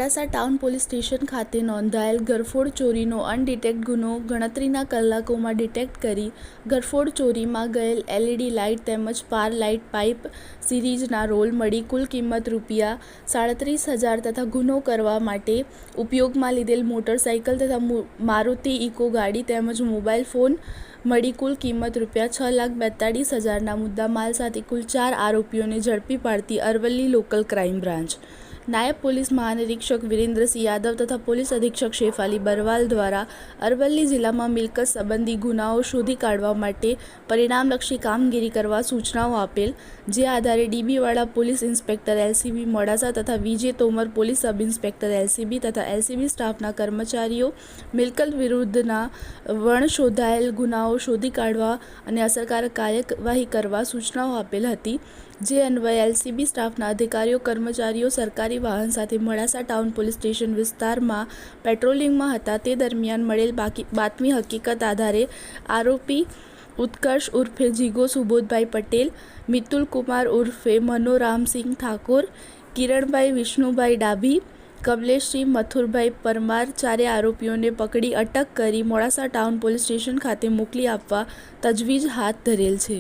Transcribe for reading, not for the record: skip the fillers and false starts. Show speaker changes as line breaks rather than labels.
Modasa town police station ખાતે નોંધાયેલ ગરફોડ ચોરીનો અનડિટેક્ટ ગુનો ગણતરીના કલાકોમાં ડિટેક્ટ કરી ગરફોડ ચોરીમાં ગયેલ LED લાઇટ તેમજ પાર લાઇટ પાઇપ સિરીઝના રોલ મળી કુલ કિંમત ₹37,000 તથા ગુનો કરવા માટે ઉપયોગમાં લીધેલ મોટરસાઇકલ તથા મારુતિ ઇકો ગાડી તેમજ મોબાઈલ ફોન મળી કુલ કિંમત ₹6,42,000ના મુદ્દામાલ સાથે કુલ 4 આરોપીઓને ઝડપી પાડતી અરવલ્લી લોકલ ક્રાઇમ બ્રાન્ચ નાયબ પોલીસ મહાનિરીક્ષક વિરેન્દ્રસિંહ યાદવ તથા પોલીસ અધિક્ષક શેફાલી બરવાલ દ્વારા અરવલ્લી જિલ્લામાં મિલકત સંબંધી ગુનાઓ શોધી કાઢવા માટે પરિણામલક્ષી કામગીરી કરવા સૂચનાઓ આપેલ, જે આધારે ડીબીવાડા પોલીસ ઇન્સ્પેક્ટર LCB મોડાસા તથા Vijay Tomar police sub inspector LCB તથા LCB સ્ટાફના કર્મચારીઓ મિલકત વિરુદ્ધના વણશોધાયેલ ગુનાઓ શોધી કાઢવા અને અસરકારક કાર્યવાહી કરવા સૂચનાઓ આપેલ હતી, જે અન્વયે LCB સ્ટાફના અધિકારીઓ કર્મચારીઓ સરકારી વાહન સાથે મોડાસા ટાઉન પોલીસ સ્ટેશન વિસ્તારમાં પેટ્રોલિંગમાં હતા તે દરમિયાન મળેલ બાતમી હકીકત આધારે આરોપી ઉત્કર્ષ ઉર્ફે જીગો સુબોધભાઈ પટેલ, મિતુલ કુમાર ઉર્ફે મનોરામસિંહ ઠાકોર, કિરણભાઈ વિષ્ણુભાઈ ડાભી, કમલેશસિંહ મથુરભાઈ પરમાર ચારે આરોપીઓને પકડી અટક કરી મોડાસા ટાઉન પોલીસ સ્ટેશન ખાતે મોકલી આપવા તજવીજ હાથ ધરેલ છે।